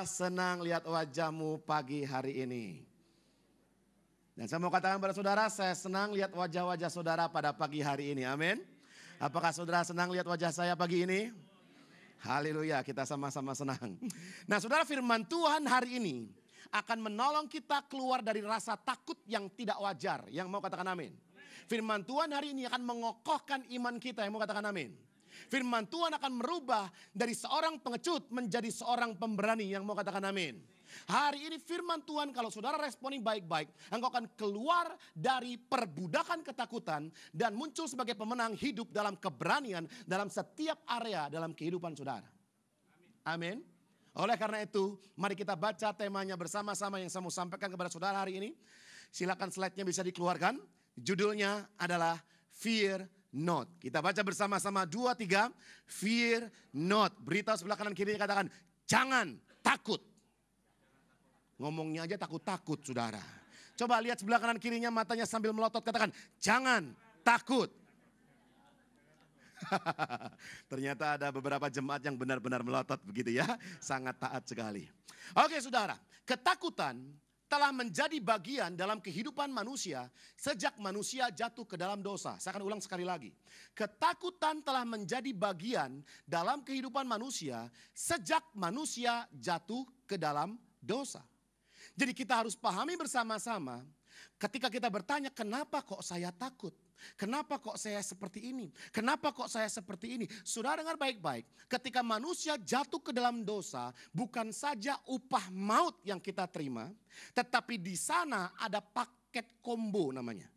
Senang lihat wajahmu pagi hari ini. Dan saya mau katakan kepada saudara, saya senang lihat wajah-wajah saudara pada pagi hari ini. Amin. Apakah saudara senang lihat wajah saya pagi ini? Haleluya, kita sama-sama senang. Nah saudara, firman Tuhan hari ini akan menolong kita keluar dari rasa takut yang tidak wajar. Yang mau katakan amin. Firman Tuhan hari ini akan mengokohkan iman kita. Yang mau katakan amin. Firman Tuhan akan merubah dari seorang pengecut menjadi seorang pemberani. Yang mau katakan amin. Hari ini firman Tuhan, kalau saudara responi baik-baik, engkau akan keluar dari perbudakan ketakutan dan muncul sebagai pemenang hidup dalam keberanian dalam setiap area dalam kehidupan saudara. Amin. Oleh karena itu, mari kita baca temanya bersama-sama yang saya mau sampaikan kepada saudara hari ini. Silakan slide-nya bisa dikeluarkan. Judulnya adalah Fear Not. Kita baca bersama-sama 2, 3. Fear not. Beritahu sebelah kanan kiri katakan, jangan takut. Ngomongnya aja takut-takut saudara. Coba lihat sebelah kanan kirinya, matanya sambil melotot, katakan jangan takut. Ternyata ada beberapa jemaat yang benar-benar melotot begitu ya. Sangat taat sekali. Oke saudara, ketakutan telah menjadi bagian dalam kehidupan manusia sejak manusia jatuh ke dalam dosa. Saya akan ulang sekali lagi. Ketakutan telah menjadi bagian dalam kehidupan manusia sejak manusia jatuh ke dalam dosa. Jadi kita harus pahami bersama-sama ketika kita bertanya kenapa kok saya takut? Kenapa kok saya seperti ini? Kenapa kok saya seperti ini? Saudara dengar baik-baik. Ketika manusia jatuh ke dalam dosa, bukan saja upah maut yang kita terima, tetapi di sana ada paket combo namanya.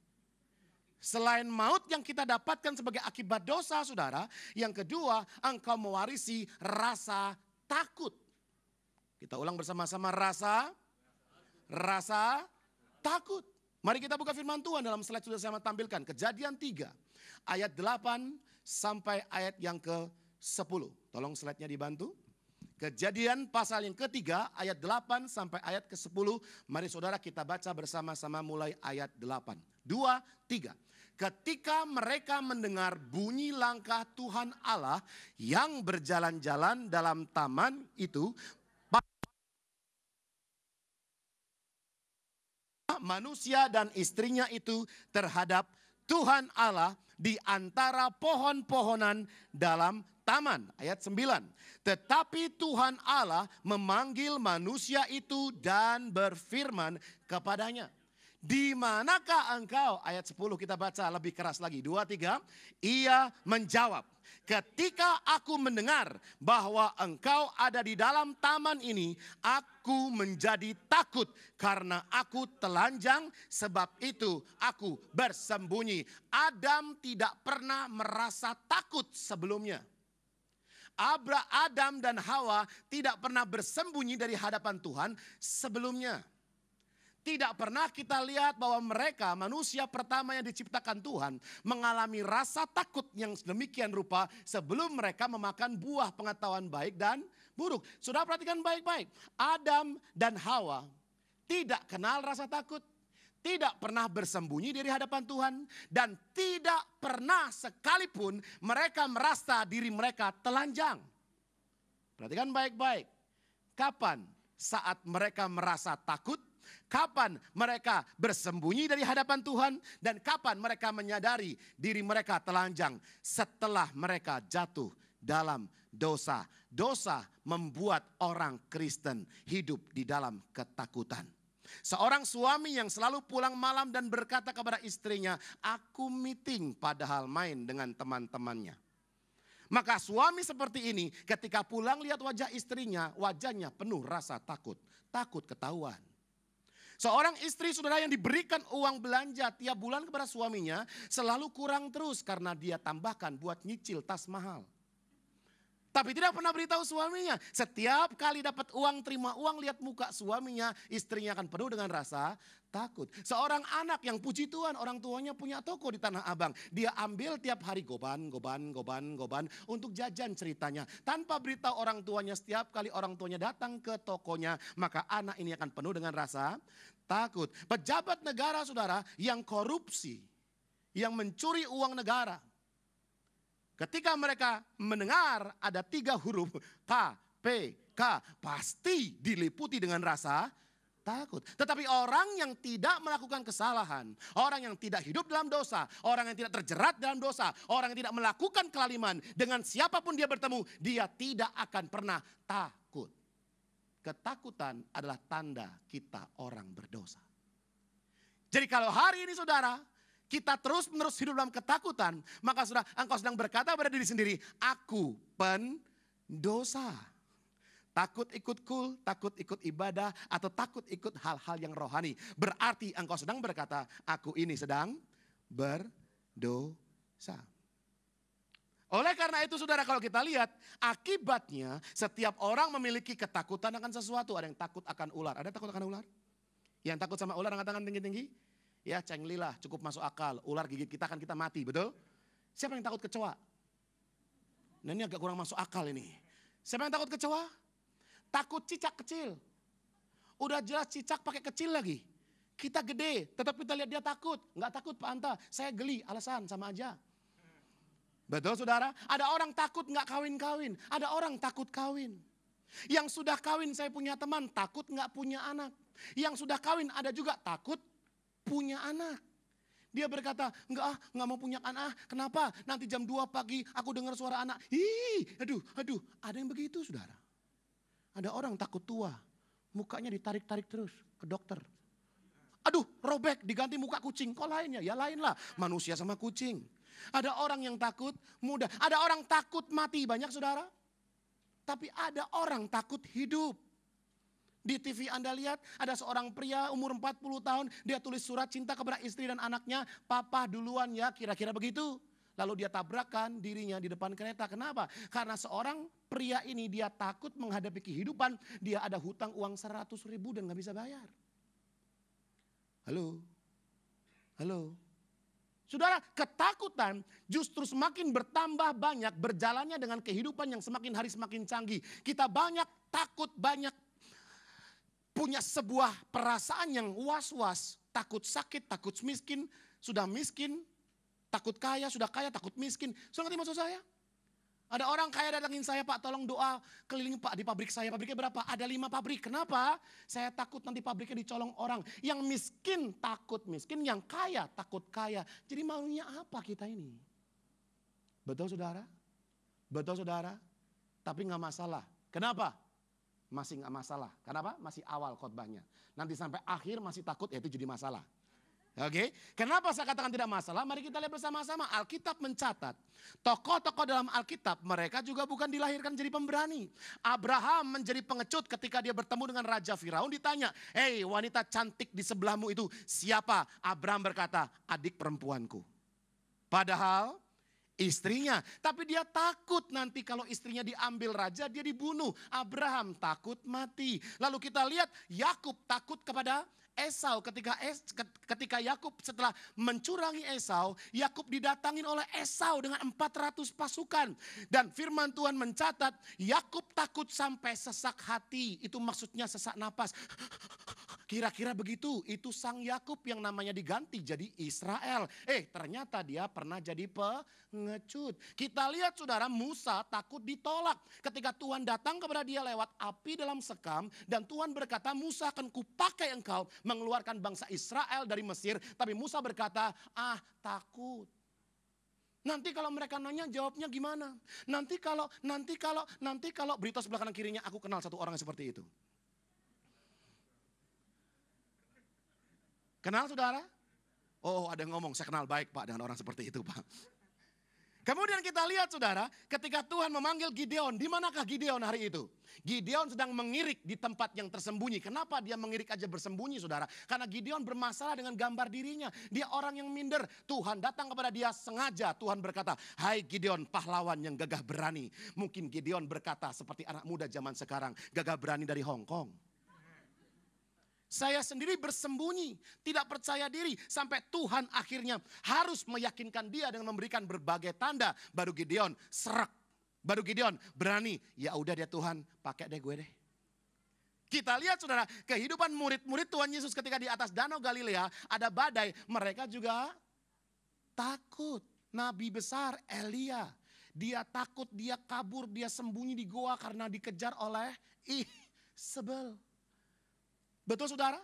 Selain maut yang kita dapatkan sebagai akibat dosa saudara, yang kedua engkau mewarisi rasa takut. Kita ulang bersama-sama, rasa takut. Mari kita buka firman Tuhan dalam slide sudah saya tampilkan. Kejadian 3 ayat 8 sampai ayat yang ke-10. Tolong slide-nya dibantu. Kejadian pasal yang ketiga ayat 8 sampai ayat ke-10. Mari saudara kita baca bersama-sama mulai ayat 8. 2, 3. Ketika mereka mendengar bunyi langkah Tuhan Allah yang berjalan-jalan dalam taman itu, manusia dan istrinya itu terhadap Tuhan Allah di antara pohon-pohonan dalam taman. Ayat 9. Tetapi Tuhan Allah memanggil manusia itu dan berfirman kepadanya. Di manakah engkau? Ayat 10 kita baca lebih keras lagi. 2, 3. Ia menjawab. Ketika aku mendengar bahwa engkau ada di dalam taman ini, aku menjadi takut karena aku telanjang, sebab itu aku bersembunyi. Adam tidak pernah merasa takut sebelumnya. Adam dan Hawa tidak pernah bersembunyi dari hadapan Tuhan sebelumnya. Tidak pernah kita lihat bahwa mereka manusia pertama yang diciptakan Tuhan mengalami rasa takut yang sedemikian rupa sebelum mereka memakan buah pengetahuan baik dan buruk. Sudah perhatikan baik-baik. Adam dan Hawa tidak kenal rasa takut. Tidak pernah bersembunyi dari hadapan Tuhan. Dan tidak pernah sekalipun mereka merasa diri mereka telanjang. Perhatikan baik-baik. Kapan saat mereka merasa takut? Kapan mereka bersembunyi dari hadapan Tuhan dan kapan mereka menyadari diri mereka telanjang? Setelah mereka jatuh dalam dosa. Dosa membuat orang Kristen hidup di dalam ketakutan. Seorang suami yang selalu pulang malam dan berkata kepada istrinya, aku meeting padahal main dengan teman-temannya. Maka suami seperti ini ketika pulang lihat wajah istrinya, wajahnya penuh rasa takut. Takut ketahuan. Seorang istri saudara yang diberikan uang belanja tiap bulan kepada suaminya selalu kurang terus karena dia tambahkan buat nyicil tas mahal. Tapi tidak pernah beritahu suaminya. Setiap kali dapat uang, terima uang, lihat muka suaminya, istrinya akan penuh dengan rasa takut. Seorang anak yang puji Tuhan, orang tuanya punya toko di Tanah Abang. Dia ambil tiap hari goban untuk jajan ceritanya. Tanpa beritahu orang tuanya, setiap kali orang tuanya datang ke tokonya, maka anak ini akan penuh dengan rasa takut. Pejabat negara saudara yang korupsi, yang mencuri uang negara. Ketika mereka mendengar ada 3 huruf K, P, K, maka pasti diliputi dengan rasa takut. Tetapi orang yang tidak melakukan kesalahan, orang yang tidak hidup dalam dosa, orang yang tidak terjerat dalam dosa, orang yang tidak melakukan kelaliman, dengan siapapun dia bertemu, dia tidak akan pernah takut. Ketakutan adalah tanda kita orang berdosa. Jadi kalau hari ini saudara, kita terus menerus hidup dalam ketakutan, maka saudara, engkau sedang berkata pada diri sendiri, aku pendosa. Takut ikut kul, takut ikut ibadah, atau takut ikut hal-hal yang rohani. Berarti engkau sedang berkata, aku ini sedang berdosa. Oleh karena itu saudara, kalau kita lihat akibatnya setiap orang memiliki ketakutan akan sesuatu. Ada yang takut akan ular. Ada yang takut akan ular? Yang takut sama ular angkat tangan tinggi-tinggi. Ya cenglilah, cukup masuk akal. Ular gigit kita kan kita mati, betul? Siapa yang takut kecoa? Nah ini agak kurang masuk akal ini. Siapa yang takut kecoa? Takut cicak kecil. Udah jelas cicak pakai kecil lagi. Kita gede, tetap kita lihat dia takut. Enggak takut Pak Anta, saya geli, alasan sama aja. Betul saudara? Ada orang takut enggak kawin-kawin. Ada orang takut kawin. Yang sudah kawin, saya punya teman takut enggak punya anak. Yang sudah kawin ada juga takut punya anak. Dia berkata, enggak mau punya anak. Kenapa? Nanti jam 2 pagi aku dengar suara anak. Aduh. Ada yang begitu saudara. Ada orang takut tua, mukanya ditarik-tarik terus ke dokter. Aduh, robek, diganti muka kucing. Kok lainnya? Ya lain lah, manusia sama kucing. Ada orang yang takut muda, ada orang takut mati, banyak saudara. Tapi ada orang takut hidup. Di TV Anda lihat, ada seorang pria umur 40 tahun, dia tulis surat cinta kepada istri dan anaknya, papa duluan ya, kira-kira begitu. Lalu dia tabrakan dirinya di depan kereta. Kenapa? Karena seorang pria ini dia takut menghadapi kehidupan. Dia ada hutang uang 100.000 dan gak bisa bayar. Halo? Saudara, ketakutan justru semakin bertambah banyak berjalannya dengan kehidupan yang semakin hari semakin canggih. Kita banyak takut, banyak punya sebuah perasaan yang was-was. Takut sakit, takut miskin, sudah miskin. Takut kaya, sudah kaya, takut miskin. Sudah ngerti maksud saya? Ada orang kaya datangin saya, Pak tolong doa keliling Pak di pabrik saya. Pabriknya berapa? Ada 5 pabrik. Kenapa? Saya takut nanti pabriknya dicolong orang. Yang miskin takut miskin, yang kaya takut kaya. Jadi maunya apa kita ini? Betul saudara? Betul saudara? Tapi gak masalah. Kenapa? Masih gak masalah. Kenapa? Masih awal khotbahnya. Nanti sampai akhir masih takut, ya itu jadi masalah. Oke, kenapa saya katakan tidak masalah? Mari kita lihat bersama-sama. Alkitab mencatat, tokoh-tokoh dalam Alkitab mereka juga bukan dilahirkan jadi pemberani. Abraham menjadi pengecut ketika dia bertemu dengan Raja Firaun, ditanya, "Hei, wanita cantik di sebelahmu itu siapa?" Abraham berkata, "Adik perempuanku." Padahal istrinya, tapi dia takut nanti kalau istrinya diambil raja dia dibunuh. Abraham takut mati. Lalu kita lihat Yakub takut kepada Esau. Ketika Yakub setelah mencurangi Esau, Yakub didatangin oleh Esau dengan 400 pasukan. Dan firman Tuhan mencatat, Yakub takut sampai sesak hati. Itu maksudnya sesak napas. Kira-kira begitu, itu sang Yakub yang namanya diganti jadi Israel. Ternyata dia pernah jadi pengecut. Kita lihat saudara, Musa takut ditolak. Ketika Tuhan datang kepada dia lewat api dalam sekam. Dan Tuhan berkata, Musa akan kupakai engkau mengeluarkan bangsa Israel dari Mesir. Tapi Musa berkata, takut. Nanti kalau mereka nanya jawabnya gimana? Nanti kalau berita sebelah kanan kirinya, aku kenal satu orang seperti itu. Kenal saudara? Oh ada yang ngomong, saya kenal baik Pak dengan orang seperti itu Pak. Kemudian kita lihat saudara, ketika Tuhan memanggil Gideon, di manakah Gideon hari itu? Gideon sedang mengirik di tempat yang tersembunyi. Kenapa dia mengirik aja bersembunyi saudara? Karena Gideon bermasalah dengan gambar dirinya. Dia orang yang minder. Tuhan datang kepada dia sengaja. Tuhan berkata, "Hai Gideon, pahlawan yang gagah berani." Mungkin Gideon berkata seperti anak muda zaman sekarang, gagah berani dari Hong Kong. Saya sendiri bersembunyi, tidak percaya diri. Sampai Tuhan akhirnya harus meyakinkan dia dengan memberikan berbagai tanda. Baru Gideon serak. Baru Gideon berani. Ya udah deh Tuhan, pakai deh gue deh. Kita lihat saudara, kehidupan murid-murid Tuhan Yesus ketika di atas Danau Galilea ada badai. Mereka juga takut. Nabi besar Elia. Dia takut, dia kabur, dia sembunyi di goa karena dikejar oleh Isabel. Betul saudara?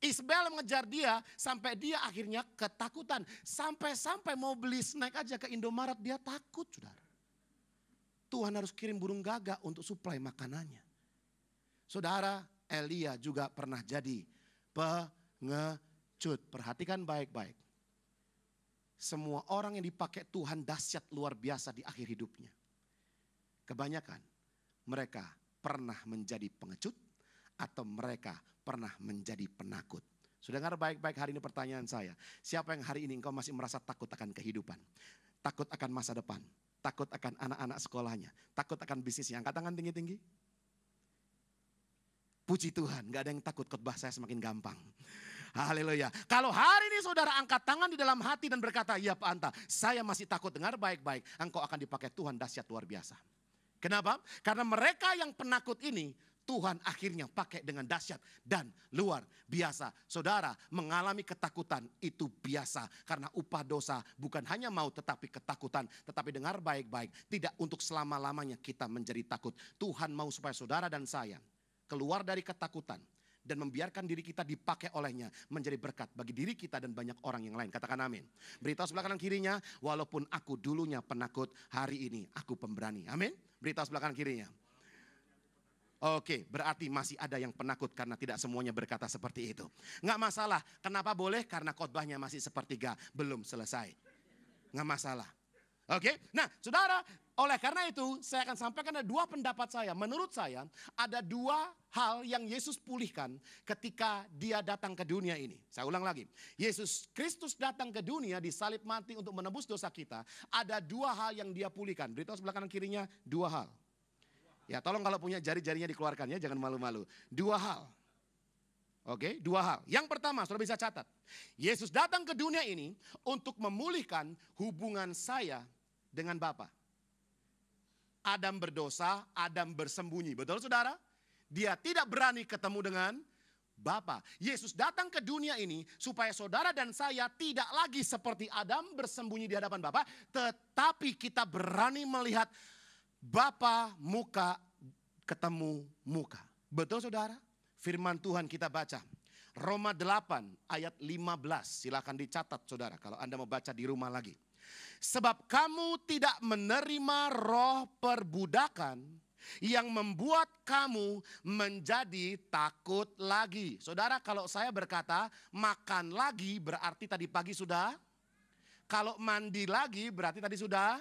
Isabel mengejar dia sampai dia akhirnya ketakutan. Sampai-sampai mau beli snack aja ke Indomaret dia takut saudara. Tuhan harus kirim burung gagak untuk suplai makanannya. Saudara, Elia juga pernah jadi pengecut. Perhatikan baik-baik. Semua orang yang dipakai Tuhan dahsyat luar biasa di akhir hidupnya. Kebanyakan mereka pernah menjadi pengecut atau mereka pernah menjadi penakut. Sudah dengar baik-baik hari ini pertanyaan saya. Siapa yang hari ini engkau masih merasa takut akan kehidupan? Takut akan masa depan? Takut akan anak-anak sekolahnya? Takut akan bisnisnya? Angkat tangan tinggi-tinggi. Puji Tuhan, gak ada yang takut, khotbah saya semakin gampang. Haleluya. Kalau hari ini saudara angkat tangan di dalam hati dan berkata, ya Pak Anta, saya masih takut, dengar baik-baik. Engkau akan dipakai Tuhan dahsyat luar biasa. Kenapa? Karena mereka yang penakut ini, Tuhan akhirnya pakai dengan dahsyat dan luar biasa. Saudara, mengalami ketakutan itu biasa. Karena upah dosa bukan hanya maut tetapi ketakutan. Tetapi dengar baik-baik, tidak untuk selama-lamanya kita menjadi takut. Tuhan mau supaya saudara dan saya keluar dari ketakutan. Dan membiarkan diri kita dipakai olehnya menjadi berkat bagi diri kita dan banyak orang yang lain. Katakan amin. Beritahu sebelah kanan kirinya, walaupun aku dulunya penakut, hari ini aku pemberani. Amin. Beritahu sebelah kanan kirinya. Oke, berarti masih ada yang penakut karena tidak semuanya berkata seperti itu. Nggak masalah, kenapa boleh? Karena khotbahnya masih sepertiga, belum selesai. Nggak masalah. Oke, nah saudara, oleh karena itu saya akan sampaikan ada dua pendapat saya. Menurut saya ada dua hal yang Yesus pulihkan ketika dia datang ke dunia ini. Saya ulang lagi, Yesus Kristus datang ke dunia disalib mati untuk menebus dosa kita. Ada dua hal yang dia pulihkan. Beritahu sebelah kanan kirinya, dua hal. Ya tolong kalau punya jari-jarinya dikeluarkan ya, jangan malu-malu. Dua hal. Oke, dua hal. Yang pertama, saudara bisa catat. Yesus datang ke dunia ini untuk memulihkan hubungan saya dengan Bapa. Adam berdosa, Adam bersembunyi. Betul saudara? Dia tidak berani ketemu dengan Bapa. Yesus datang ke dunia ini supaya saudara dan saya tidak lagi seperti Adam bersembunyi di hadapan Bapa. Tetapi kita berani melihat Bapa muka ketemu muka. Betul saudara? Firman Tuhan kita baca. Roma 8 ayat 15. Silakan dicatat saudara kalau Anda mau baca di rumah lagi. Sebab kamu tidak menerima roh perbudakan yang membuat kamu menjadi takut lagi. Saudara, kalau saya berkata makan lagi berarti tadi pagi sudah. Kalau mandi lagi berarti tadi sudah.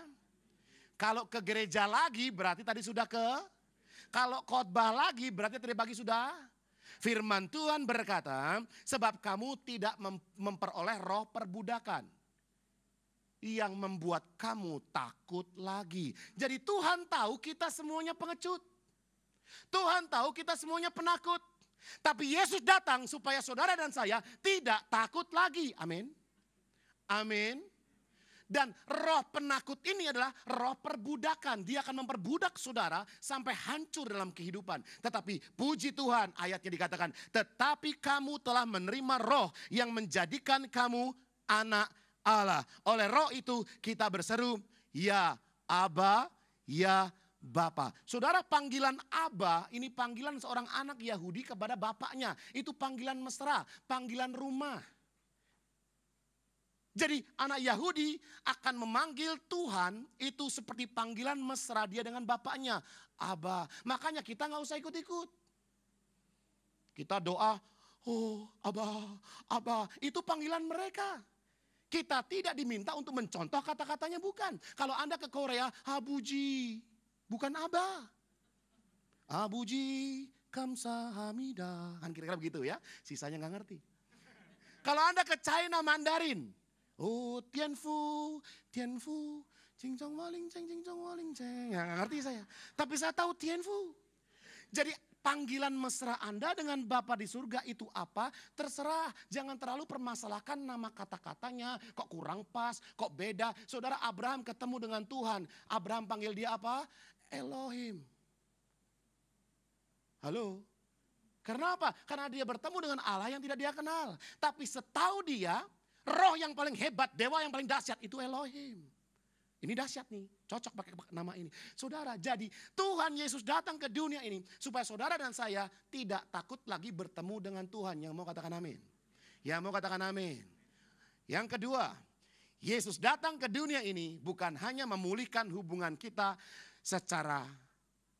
Kalau ke gereja lagi berarti tadi sudah ke. Kalau khotbah lagi berarti tadi pagi sudah. Firman Tuhan berkata, sebab kamu tidak memperoleh roh perbudakan yang membuat kamu takut lagi. Jadi Tuhan tahu kita semuanya pengecut. Tuhan tahu kita semuanya penakut. Tapi Yesus datang supaya saudara dan saya tidak takut lagi. Amin. Amin. Dan roh penakut ini adalah roh perbudakan. Dia akan memperbudak saudara sampai hancur dalam kehidupan. Tetapi puji Tuhan ayatnya dikatakan, tetapi kamu telah menerima roh yang menjadikan kamu anak Allah. Oleh roh itu kita berseru, ya Aba, ya Bapa. Saudara, panggilan Aba ini panggilan seorang anak Yahudi kepada bapaknya. Itu panggilan mesra, panggilan rumah. Jadi anak Yahudi akan memanggil Tuhan itu seperti panggilan mesra dia dengan bapaknya. Aba. Makanya kita gak usah ikut-ikut. Kita doa, oh Aba, Aba. Itu panggilan mereka. Kita tidak diminta untuk mencontoh kata-katanya, bukan. Kalau Anda ke Korea, Abuji. Bukan Aba. Abuji, kamsahamnida. Kan kira-kira begitu ya. Sisanya gak ngerti. Kalau Anda ke China Mandarin. Oh Tianfu, Tianfu, cincong waling ceng, cincong waling ceng. Nggak ngerti saya, tapi saya tahu Tianfu. Jadi panggilan mesra Anda dengan Bapa di surga itu apa? Terserah, jangan terlalu permasalahkan nama kata-katanya. Kok kurang pas, kok beda. Saudara Abraham ketemu dengan Tuhan. Abraham panggil dia apa? Elohim. Halo? Karena apa? Karena dia bertemu dengan Allah yang tidak dia kenal. Tapi setahu dia, roh yang paling hebat, dewa yang paling dahsyat itu Elohim. Ini dahsyat nih, cocok pakai nama ini. Saudara, jadi Tuhan Yesus datang ke dunia ini supaya saudara dan saya tidak takut lagi bertemu dengan Tuhan. Yang mau katakan amin? Yang mau katakan amin? Yang kedua, Yesus datang ke dunia ini bukan hanya memulihkan hubungan kita secara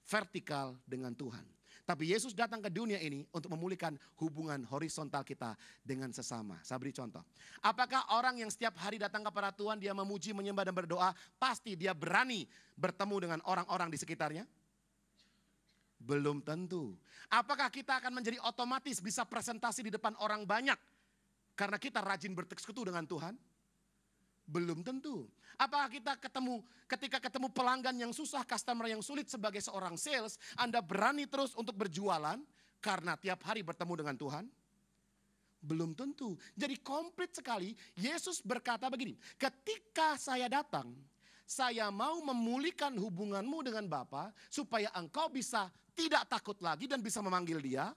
vertikal dengan Tuhan. Tapi Yesus datang ke dunia ini untuk memulihkan hubungan horizontal kita dengan sesama. Saya beri contoh. Apakah orang yang setiap hari datang kepada Tuhan, dia memuji, menyembah dan berdoa, pasti dia berani bertemu dengan orang-orang di sekitarnya? Belum tentu. Apakah kita akan menjadi otomatis bisa presentasi di depan orang banyak karena kita rajin bersekutu dengan Tuhan? Belum tentu. Apakah kita ketika ketemu pelanggan yang susah, customer yang sulit sebagai seorang sales, Anda berani terus untuk berjualan karena tiap hari bertemu dengan Tuhan? Belum tentu. Jadi komplit sekali Yesus berkata begini, ketika saya datang, saya mau memulihkan hubunganmu dengan Bapa supaya engkau bisa tidak takut lagi dan bisa memanggil dia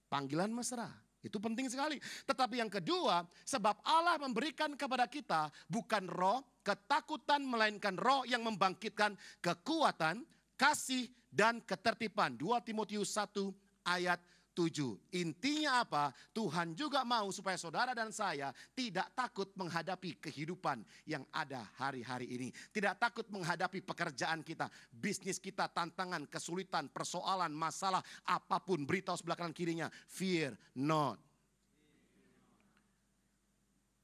panggilan mesra. Itu penting sekali. Tetapi yang kedua, sebab Allah memberikan kepada kita bukan roh ketakutan, melainkan roh yang membangkitkan kekuatan, kasih, dan ketertiban. 2 Timotius 1 ayat 7. Intinya apa? Tuhan juga mau supaya saudara dan saya tidak takut menghadapi kehidupan yang ada hari-hari ini. Tidak takut menghadapi pekerjaan kita, bisnis kita, tantangan, kesulitan, persoalan, masalah, apapun beritahu sebelah kanan kirinya. Fear not.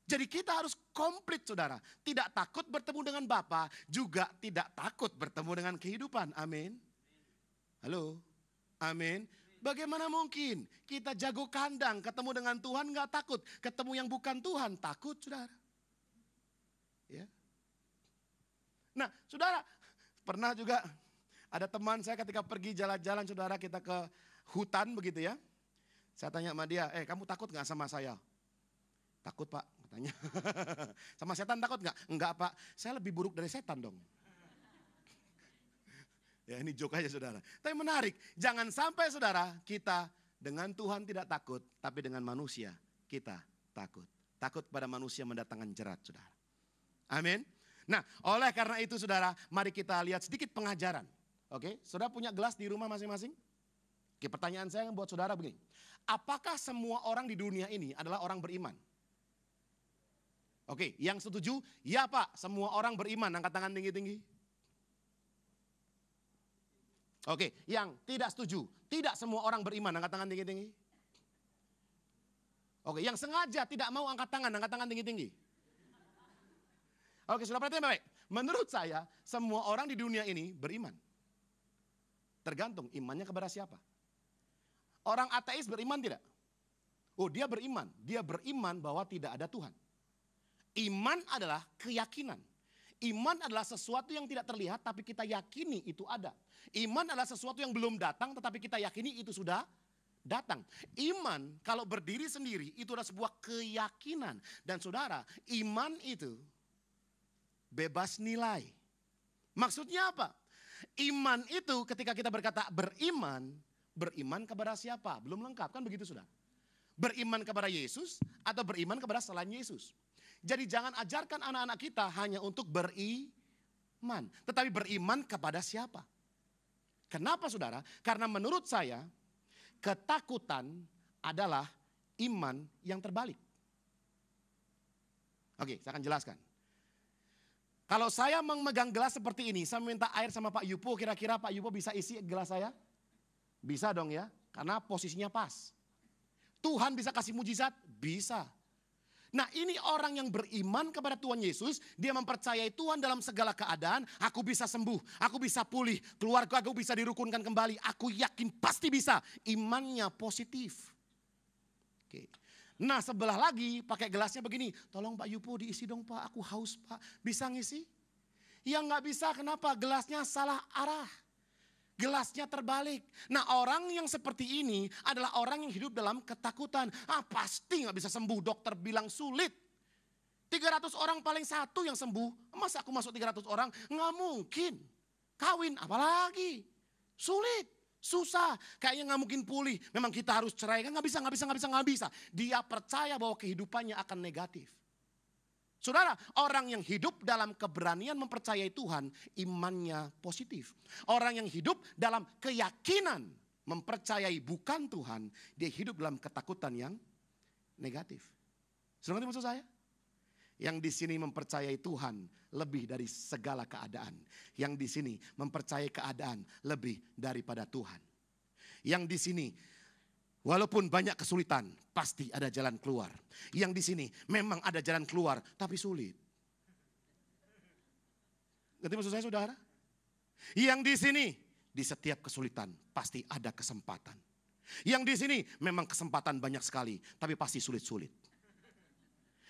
Jadi kita harus komplit saudara. Tidak takut bertemu dengan Bapa, juga tidak takut bertemu dengan kehidupan. Amin. Halo. Amin. Bagaimana mungkin kita jago kandang ketemu dengan Tuhan gak takut. Ketemu yang bukan Tuhan takut saudara. Ya. Nah saudara, pernah juga ada teman saya ketika pergi jalan-jalan saudara, kita ke hutan begitu ya. Saya tanya sama dia, kamu takut gak sama saya? Takut pak katanya. Sama setan takut gak? Enggak pak, saya lebih buruk dari setan dong. Ya ini joke aja saudara. Tapi menarik, jangan sampai saudara kita dengan Tuhan tidak takut, tapi dengan manusia kita takut. Takut pada manusia mendatangkan jerat saudara. Amin. Nah oleh karena itu saudara, mari kita lihat sedikit pengajaran. Oke, saudara punya gelas di rumah masing-masing? Oke, pertanyaan saya buat saudara begini. Apakah semua orang di dunia ini adalah orang beriman? Oke, yang setuju, ya pak, semua orang beriman, angkat tangan tinggi-tinggi. Oke, yang tidak setuju, tidak semua orang beriman, angkat tangan tinggi-tinggi. Oke, yang sengaja tidak mau angkat tangan tinggi-tinggi. Oke, sudah perhatian baik. Menurut saya, semua orang di dunia ini beriman. Tergantung imannya kepada siapa. Orang ateis beriman tidak? Oh, dia beriman. Dia beriman bahwa tidak ada Tuhan. Iman adalah keyakinan. Iman adalah sesuatu yang tidak terlihat tapi kita yakini itu ada. Iman adalah sesuatu yang belum datang tetapi kita yakini itu sudah datang. Iman kalau berdiri sendiri itu adalah sebuah keyakinan. Dan saudara, iman itu bebas nilai. Maksudnya apa? Iman itu ketika kita berkata beriman, beriman kepada siapa? Belum lengkap kan begitu saudara? Beriman kepada Yesus atau beriman kepada selain Yesus? Jadi jangan ajarkan anak-anak kita hanya untuk beriman. Tetapi beriman kepada siapa? Kenapa saudara? Karena menurut saya ketakutan adalah iman yang terbalik. Oke, saya akan jelaskan. Kalau saya memegang gelas seperti ini, saya minta air sama Pak Yupo, kira-kira Pak Yupo bisa isi gelas saya? Bisa dong ya, karena posisinya pas. Tuhan bisa kasih mujizat? Bisa. Nah ini orang yang beriman kepada Tuhan Yesus, dia mempercayai Tuhan dalam segala keadaan, aku bisa sembuh, aku bisa pulih, keluarga aku bisa dirukunkan kembali, aku yakin pasti bisa, imannya positif. Oke. Nah sebelah lagi pakai gelasnya begini, tolong Pak Yupo diisi dong Pak, aku haus Pak, bisa ngisi? Ya nggak bisa, kenapa? Gelasnya salah arah. Gelasnya terbalik. Nah orang yang seperti ini adalah orang yang hidup dalam ketakutan. Pasti gak bisa sembuh, dokter bilang sulit. 300 orang paling satu yang sembuh. Masa aku masuk 300 orang? Gak mungkin. Kawin apalagi. Sulit, susah. Kayaknya gak mungkin pulih. Memang kita harus cerai. Gak bisa. Dia percaya bahwa kehidupannya akan negatif. Saudara, orang yang hidup dalam keberanian mempercayai Tuhan, imannya positif. Orang yang hidup dalam keyakinan mempercayai bukan Tuhan, dia hidup dalam ketakutan yang negatif. Sudah ngerti maksud saya? Yang di sini mempercayai Tuhan lebih dari segala keadaan. Yang di sini mempercayai keadaan lebih daripada Tuhan. Yang di sini walaupun banyak kesulitan, pasti ada jalan keluar. Yang di sini memang ada jalan keluar, tapi sulit. Ngerti maksud saya, saudara? Yang di sini, di setiap kesulitan pasti ada kesempatan. Yang di sini memang kesempatan banyak sekali, tapi pasti sulit-sulit.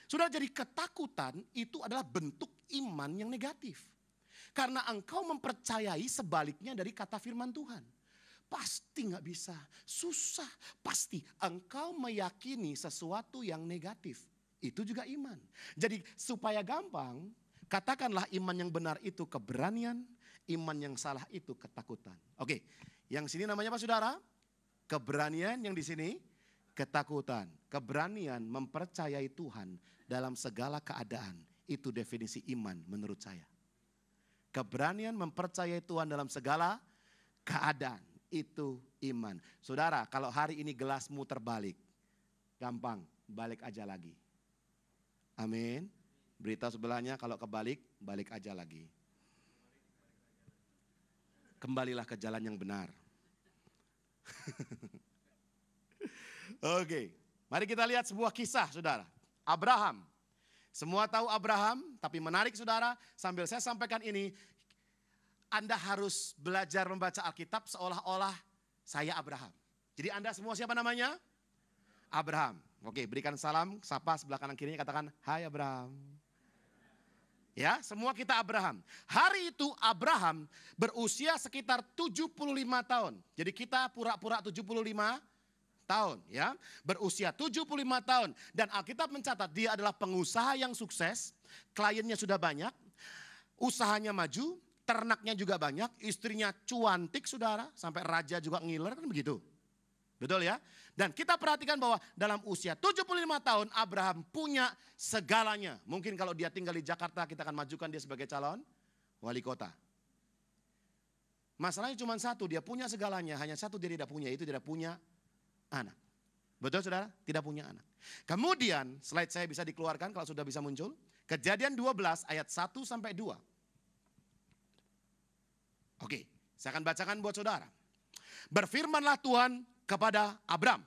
Sudah, jadi ketakutan itu adalah bentuk iman yang negatif. Karena engkau mempercayai sebaliknya dari kata firman Tuhan. Pasti gak bisa, susah, pasti engkau meyakini sesuatu yang negatif. Itu juga iman. Jadi supaya gampang, katakanlah iman yang benar itu keberanian, iman yang salah itu ketakutan. Oke, yang sini namanya apa, saudara? Keberanian, yang di sini ketakutan. Keberanian mempercayai Tuhan dalam segala keadaan. Itu definisi iman menurut saya. Keberanian mempercayai Tuhan dalam segala keadaan. Itu iman. Saudara, kalau hari ini gelasmu terbalik, gampang, balik aja lagi. Amin. Berita sebelahnya kalau kebalik, balik aja lagi. Kembalilah ke jalan yang benar. Oke, mari kita lihat sebuah kisah, saudara. Abraham. Semua tahu Abraham, tapi menarik, saudara. Sambil saya sampaikan ini, Anda harus belajar membaca Alkitab seolah-olah saya Abraham. Jadi Anda semua siapa namanya? Abraham. Oke, berikan salam, sapa sebelah kanan kirinya, katakan, hai Abraham. Ya, semua kita Abraham. Hari itu Abraham berusia sekitar 75 tahun. Jadi kita pura-pura 75 tahun, ya. Berusia 75 tahun. Dan Alkitab mencatat dia adalah pengusaha yang sukses, kliennya sudah banyak, usahanya maju, ternaknya juga banyak, istrinya cuantik, saudara, sampai raja juga ngiler, kan begitu. Betul ya? Dan kita perhatikan bahwa dalam usia 75 tahun Abraham punya segalanya. Mungkin kalau dia tinggal di Jakarta kita akan majukan dia sebagai calon wali kota. Masalahnya cuma satu, dia punya segalanya, hanya satu dia tidak punya, itu tidak punya anak. Betul, saudara? Tidak punya anak. Kemudian slide saya bisa dikeluarkan kalau sudah bisa muncul. Kejadian 12 ayat 1 sampai 2. Oke, saya akan bacakan buat saudara. Berfirmanlah Tuhan kepada Abram,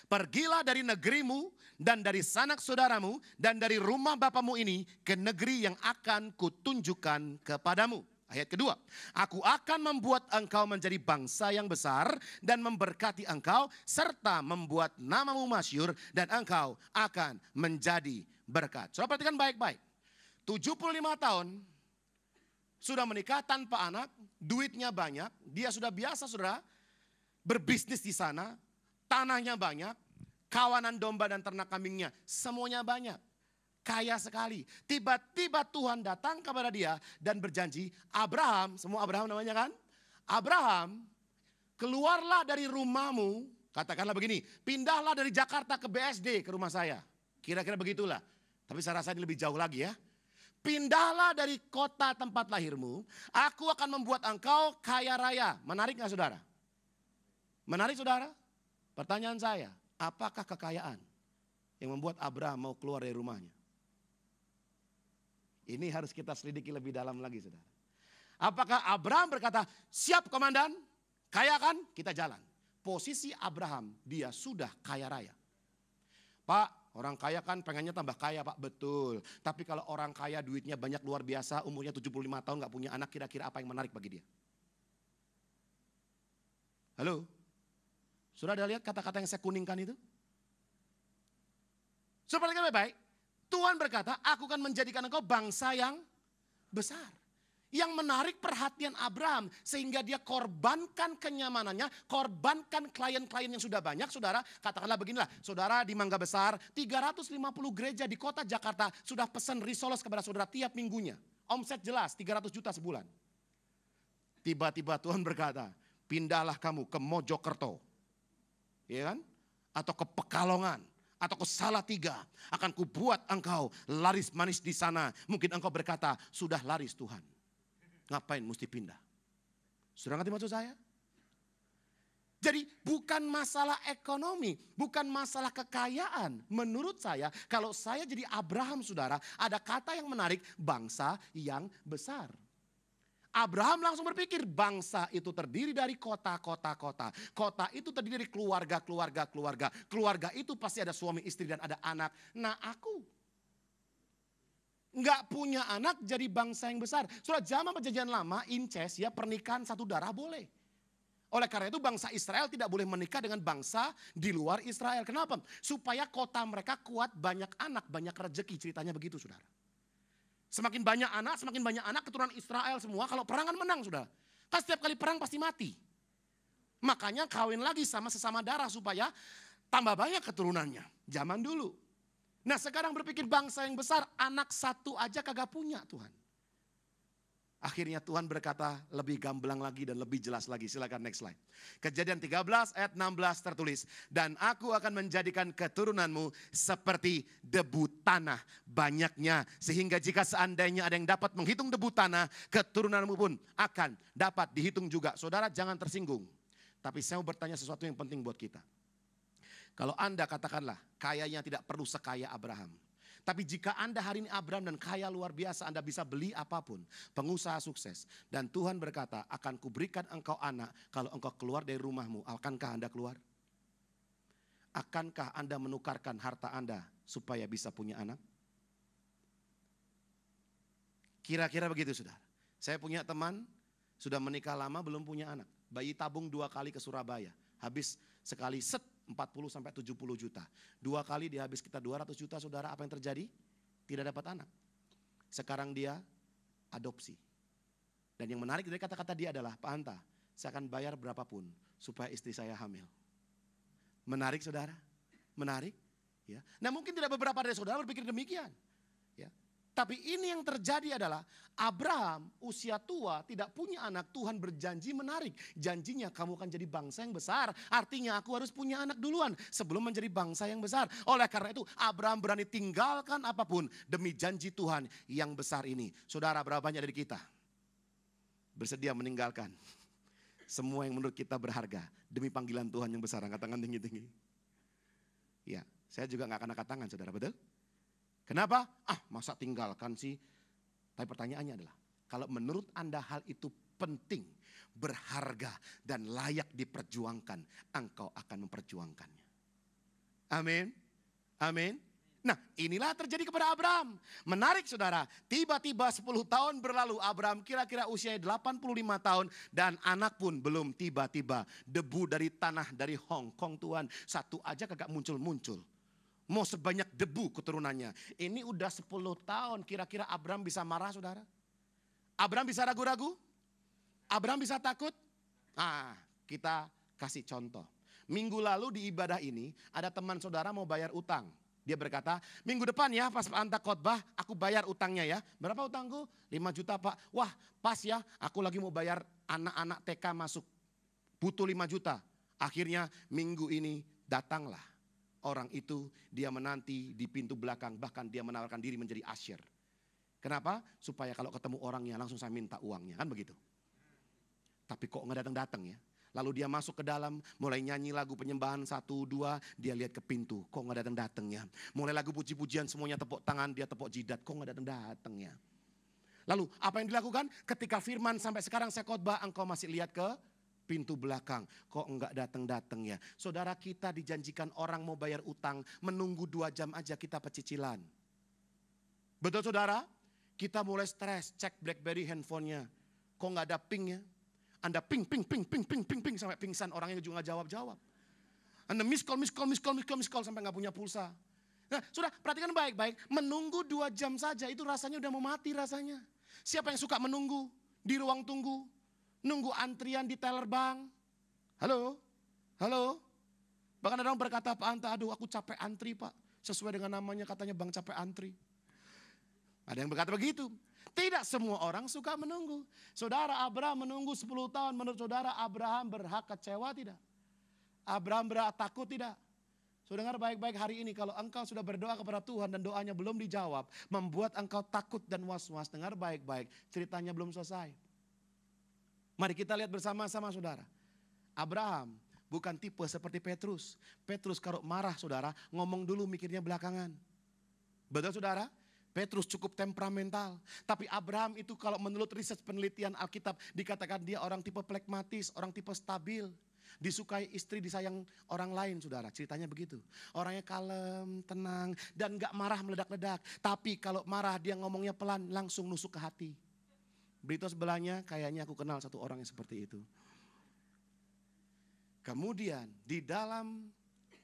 pergilah dari negerimu dan dari sanak saudaramu dan dari rumah bapamu ini ke negeri yang akan kutunjukkan kepadamu. Ayat kedua, aku akan membuat engkau menjadi bangsa yang besar dan memberkati engkau serta membuat namamu masyhur dan engkau akan menjadi berkat. Saudara perhatikan baik-baik. 75 tahun sudah menikah tanpa anak, duitnya banyak, dia sudah biasa, saudara, berbisnis di sana, tanahnya banyak, kawanan domba dan ternak kambingnya, semuanya banyak. Kaya sekali. Tiba-tiba Tuhan datang kepada dia dan berjanji, Abraham, semua Abraham namanya kan? Abraham, keluarlah dari rumahmu, katakanlah begini, pindahlah dari Jakarta ke BSD, ke rumah saya. Kira-kira begitulah. Tapi saya rasa ini lebih jauh lagi ya. Pindahlah dari kota tempat lahirmu, aku akan membuat engkau kaya raya. Menarik gak, saudara? Menarik, saudara? Pertanyaan saya, apakah kekayaan yang membuat Abraham mau keluar dari rumahnya? Ini harus kita selidiki lebih dalam lagi, saudara. Apakah Abraham berkata, siap komandan, kaya kan? Kita jalan. Posisi Abraham, dia sudah kaya raya. Pak, orang kaya kan pengennya tambah kaya, Pak. Betul. Tapi kalau orang kaya duitnya banyak luar biasa, umurnya 75 tahun gak punya anak, kira-kira apa yang menarik bagi dia? Halo? Sudah ada lihat kata-kata yang saya kuningkan itu? Sudah perhatikan baik-baik. Tuhan berkata, aku akan menjadikan engkau bangsa yang besar. Yang menarik perhatian Abraham. Sehingga dia korbankan kenyamanannya, korbankan klien-klien yang sudah banyak. Saudara, katakanlah beginilah. Saudara di Mangga Besar, 350 gereja di kota Jakarta sudah pesan risoles kepada saudara tiap minggunya. Omset jelas, 300 juta sebulan. Tiba-tiba Tuhan berkata, pindahlah kamu ke Mojokerto. Ya kan? Atau ke Pekalongan. atau kau salah 3, akan kubuat engkau laris manis di sana. Mungkin engkau berkata, sudah laris Tuhan. Ngapain mesti pindah? Sudah ngerti maksud saya? Jadi bukan masalah ekonomi, bukan masalah kekayaan. Menurut saya, kalau saya jadi Abraham saudara, ada kata yang menarik, bangsa yang besar. Abraham langsung berpikir bangsa itu terdiri dari kota-kota-kota. Kota itu terdiri dari keluarga-keluarga-keluarga. Keluarga itu pasti ada suami, istri dan ada anak. Nah aku nggak punya anak jadi bangsa yang besar. Soalnya zaman perjanjian lama, incest ya pernikahan satu darah boleh. Oleh karena itu bangsa Israel tidak boleh menikah dengan bangsa di luar Israel. Kenapa? Supaya kota mereka kuat, banyak anak, banyak rezeki. Ceritanya begitu saudara. Semakin banyak anak keturunan Israel semua. Kalau perang kan menang saudara. Kan setiap kali perang pasti mati. Makanya kawin lagi sama sesama darah supaya tambah banyak keturunannya. Zaman dulu. Nah sekarang berpikir bangsa yang besar, anak satu aja kagak punya Tuhan. Akhirnya Tuhan berkata lebih gamblang lagi dan lebih jelas lagi. Silakan next slide. Kejadian 13 ayat 16 tertulis. Dan aku akan menjadikan keturunanmu seperti debu tanah banyaknya. Sehingga jika seandainya ada yang dapat menghitung debu tanah, keturunanmu pun akan dapat dihitung juga. Saudara jangan tersinggung. Tapi saya mau bertanya sesuatu yang penting buat kita. Kalau Anda katakanlah kayanya tidak perlu sekaya Abraham. Tapi jika Anda hari ini Abraham dan kaya luar biasa, Anda bisa beli apapun, pengusaha sukses. Dan Tuhan berkata, akan kuberikan engkau anak kalau engkau keluar dari rumahmu. Akankah Anda keluar? Akankah Anda menukarkan harta Anda supaya bisa punya anak? Kira-kira begitu saudara. Saya punya teman, sudah menikah lama belum punya anak. Bayi tabung 2 kali ke Surabaya. Habis sekali 40 sampai 70 juta. 2 kali dia habis kita 200 juta saudara, apa yang terjadi? Tidak dapat anak. Sekarang dia adopsi. Dan yang menarik dari kata-kata dia adalah, Pak Hanta, saya akan bayar berapapun supaya istri saya hamil. Menarik saudara? Menarik? Ya. Nah mungkin tidak beberapa dari saudara berpikir demikian. Ya. Tapi ini yang terjadi adalah Abraham usia tua tidak punya anak. Tuhan berjanji menarik. Janjinya kamu akan jadi bangsa yang besar. Artinya aku harus punya anak duluan sebelum menjadi bangsa yang besar. Oleh karena itu Abraham berani tinggalkan apapun demi janji Tuhan yang besar ini. Saudara berapa banyak dari kita bersedia meninggalkan semua yang menurut kita berharga demi panggilan Tuhan yang besar? Angkat tangan tinggi-tinggi. Ya, saya juga gak akan angkat tangan saudara, betul? Kenapa? Masa tinggalkan sih? Tapi pertanyaannya adalah, kalau menurut Anda hal itu penting, berharga dan layak diperjuangkan, engkau akan memperjuangkannya. Amin. Amin. Nah inilah terjadi kepada Abraham. Menarik saudara, tiba-tiba 10 tahun berlalu, Abraham kira-kira usianya 85 tahun dan anak pun belum tiba-tiba. Debu dari tanah dari Hong Kong Tuhan, satu aja kagak muncul-muncul. Mau sebanyak debu keturunannya. Ini udah 10 tahun, kira-kira Abraham bisa marah saudara? Abraham bisa ragu-ragu? Abraham bisa takut? Kita kasih contoh. Minggu lalu di ibadah ini ada teman saudara mau bayar utang. Dia berkata, minggu depan ya pas Pak Anta khotbah aku bayar utangnya ya. Berapa utangku? 5 juta Pak. Wah pas ya, aku lagi mau bayar anak-anak TK masuk. Butuh 5 juta. Akhirnya minggu ini datanglah orang itu, dia menanti di pintu belakang, bahkan dia menawarkan diri menjadi asyir. Kenapa? Supaya kalau ketemu orangnya langsung saya minta uangnya, kan begitu. Tapi kok nggak datang-datang ya. Lalu dia masuk ke dalam, mulai nyanyi lagu penyembahan 1, 2, dia lihat ke pintu, kok nggak datang-datang ya. Mulai lagu puji-pujian semuanya tepuk tangan, dia tepuk jidat, kok nggak datang-datang ya. Lalu apa yang dilakukan? Ketika firman sampai sekarang saya khotbah, engkau masih lihat ke pintu belakang, kok enggak datang-datang ya. Saudara kita dijanjikan orang mau bayar utang, menunggu 2 jam aja kita pecicilan. Betul saudara? Kita mulai stres, cek BlackBerry handphonenya. Kok enggak ada pingnya? Anda ping sampai pingsan, orangnya juga enggak jawab-jawab. Anda miss call sampai enggak punya pulsa. Nah sudah perhatikan baik-baik, menunggu 2 jam saja itu rasanya udah mau mati rasanya. Siapa yang suka menunggu di ruang tunggu? Nunggu antrian di teller bank. Halo? Bahkan ada orang berkata, Pak Anta, aduh aku capek antri Pak. Sesuai dengan namanya katanya bank capek antri. Ada yang berkata begitu. Tidak semua orang suka menunggu. Saudara Abraham menunggu 10 tahun. Menurut saudara Abraham berhak kecewa tidak? Abraham berhak takut tidak? Saudara dengar baik-baik hari ini, kalau engkau sudah berdoa kepada Tuhan dan doanya belum dijawab, membuat engkau takut dan was-was, dengar baik-baik, ceritanya belum selesai. Mari kita lihat bersama-sama saudara. Abraham bukan tipe seperti Petrus. Petrus kalau marah saudara, ngomong dulu mikirnya belakangan. Betul saudara? Petrus cukup temperamental. Tapi Abraham itu kalau menurut riset penelitian Alkitab, dikatakan dia orang tipe plekmatis, orang tipe stabil. Disukai istri, disayang orang lain saudara, ceritanya begitu. Orangnya kalem, tenang, dan gak marah meledak-ledak. Tapi kalau marah dia ngomongnya pelan, langsung nusuk ke hati. Berita sebelahnya, kayaknya aku kenal satu orang yang seperti itu. Kemudian di dalam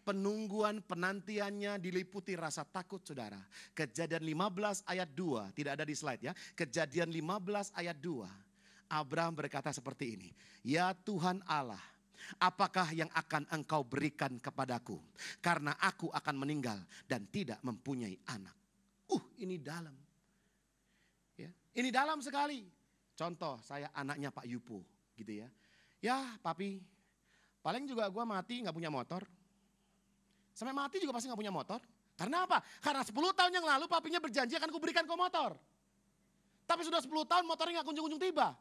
penungguan penantiannya diliputi rasa takut saudara. Kejadian 15 ayat 2, tidak ada di slide ya. Kejadian 15 ayat 2, Abraham berkata seperti ini. Ya Tuhan Allah, apakah yang akan engkau berikan kepadaku? Karena aku akan meninggal dan tidak mempunyai anak. Ini dalam. Ya, ini dalam sekali. Contoh, saya anaknya Pak Yupo gitu ya. Ya papi, paling juga gue mati gak punya motor. Sampai mati juga pasti gak punya motor. Karena apa? Karena 10 tahun yang lalu papinya berjanji akan kuberikan kau motor. Tapi sudah 10 tahun motornya gak kunjung-kunjung tiba.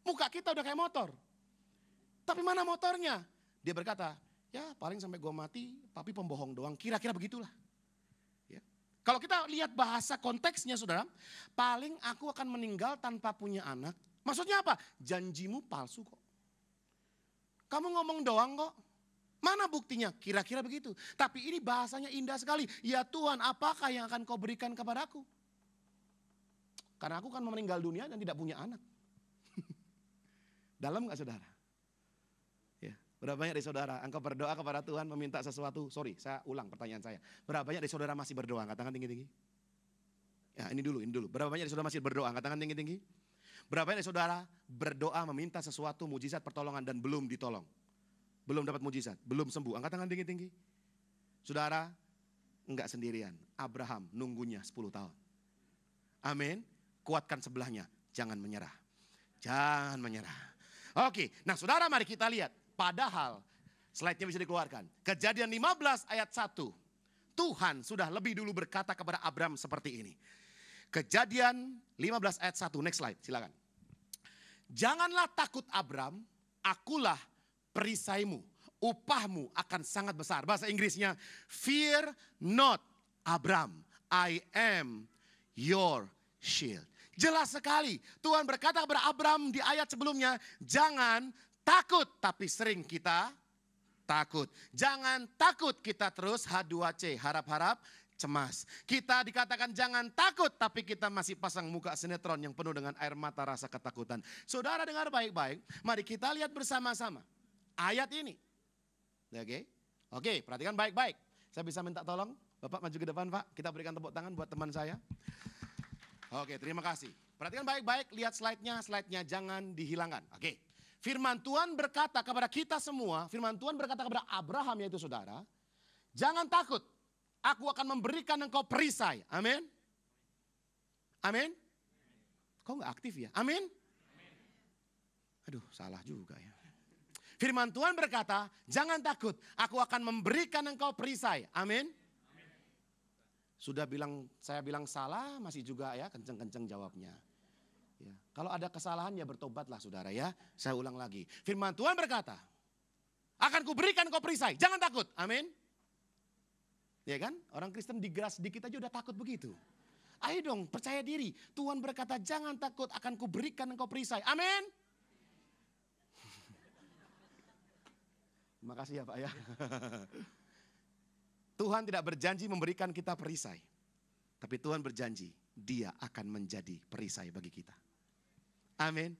Muka kita udah kayak motor. Tapi mana motornya? Dia berkata, ya paling sampai gue mati, papi pembohong doang. Kira-kira begitulah. Ya. Kalau kita lihat bahasa konteksnya saudara, paling aku akan meninggal tanpa punya anak. Maksudnya apa? Janjimu palsu kok. Kamu ngomong doang kok. Mana buktinya? Kira-kira begitu. Tapi ini bahasanya indah sekali. Ya Tuhan, apakah yang akan kau berikan kepadaku? Karena aku kan meninggal dunia dan tidak punya anak. Dalam gak saudara? Berapa banyak dari saudara, engkau berdoa kepada Tuhan meminta sesuatu. Sorry, saya ulang pertanyaan saya. Berapa banyak dari saudara masih berdoa? Angkat tangan tinggi-tinggi. Ya ini dulu. Berapa banyak dari saudara masih berdoa? Angkat tangan tinggi-tinggi. Berapa banyak dari saudara berdoa meminta sesuatu, mujizat, pertolongan dan belum ditolong? Belum dapat mujizat, belum sembuh. Angkat tangan tinggi-tinggi. Saudara, enggak sendirian. Abraham nunggunya 10 tahun. Amin. Kuatkan sebelahnya, jangan menyerah. Jangan menyerah. Oke, nah saudara mari kita lihat. Padahal, slide-nya bisa dikeluarkan. Kejadian 15 ayat 1. Tuhan sudah lebih dulu berkata kepada Abraham seperti ini. Kejadian 15 ayat 1, next slide silakan. Janganlah takut Abraham, akulah perisaimu. Upahmu akan sangat besar. Bahasa Inggrisnya, fear not Abraham, I am your shield. Jelas sekali, Tuhan berkata kepada Abraham di ayat sebelumnya, jangan takut, tapi sering kita takut. Jangan takut, kita terus H2C, harap-harap cemas. Kita dikatakan jangan takut, tapi kita masih pasang muka sinetron yang penuh dengan air mata rasa ketakutan. Saudara dengar baik-baik, mari kita lihat bersama-sama ayat ini. Oke, perhatikan baik-baik. Saya bisa minta tolong, Bapak maju ke depan Pak, kita berikan tepuk tangan buat teman saya. Oke, terima kasih. Perhatikan baik-baik, lihat slide-nya jangan dihilangkan. Oke. Firman Tuhan berkata kepada kita semua, firman Tuhan berkata kepada Abraham yaitu saudara, jangan takut, aku akan memberikan engkau perisai. Amin. Amin. Kok gak aktif ya? Amin. Aduh salah juga ya. Firman Tuhan berkata, jangan takut, aku akan memberikan engkau perisai. Amin. Sudah saya bilang salah, masih juga ya kenceng-kenceng jawabnya. Ya, kalau ada kesalahan ya bertobatlah saudara ya. Saya ulang lagi. Firman Tuhan berkata, akan kuberikan kau perisai. Jangan takut. Amin. Ya kan? Orang Kristen digeras sedikit aja udah takut begitu. Ayo dong percaya diri. Tuhan berkata jangan takut, akan kuberikan engkau perisai. Amin. Terima kasih ya Pak ya. Tuhan tidak berjanji memberikan kita perisai. Tapi Tuhan berjanji dia akan menjadi perisai bagi kita. Amin.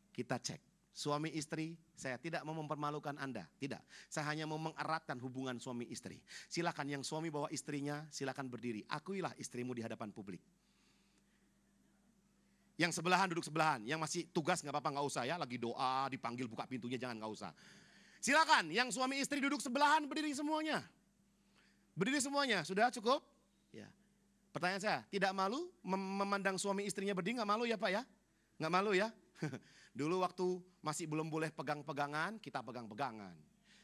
Kita cek. Suami istri, saya tidak mau mempermalukan Anda. Tidak. Saya hanya mau mengeratkan hubungan suami istri. Silakan yang suami bawa istrinya, silakan berdiri. Akuilah istrimu di hadapan publik. Yang sebelahan duduk sebelahan. Yang masih tugas gak apa-apa, gak usah ya. Lagi doa, dipanggil buka pintunya, jangan gak usah. Silakan yang suami istri duduk sebelahan, berdiri semuanya. Berdiri semuanya, sudah cukup? Ya. Pertanyaan saya, tidak malu memandang suami istrinya berdiri, gak malu ya Pak ya? Gak malu ya? Dulu waktu masih belum boleh pegang-pegangan, kita pegang-pegangan.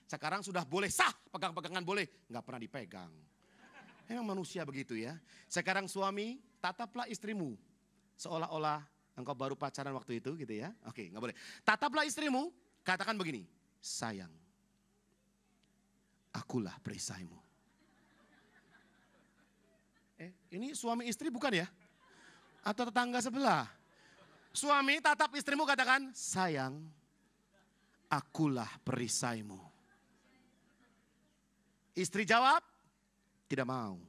sekarang sudah boleh sah, pegang-pegangan boleh, nggak pernah dipegang. Memang manusia begitu ya. Sekarang suami, tataplah istrimu seolah-olah engkau baru pacaran waktu itu gitu ya. Oke, nggak boleh. Tataplah istrimu, katakan begini, sayang, akulah perisaimu. Ini suami istri bukan ya? Atau tetangga sebelah? Suami tatap istrimu, katakan, sayang, akulah perisaimu. Istri jawab, tidak mau.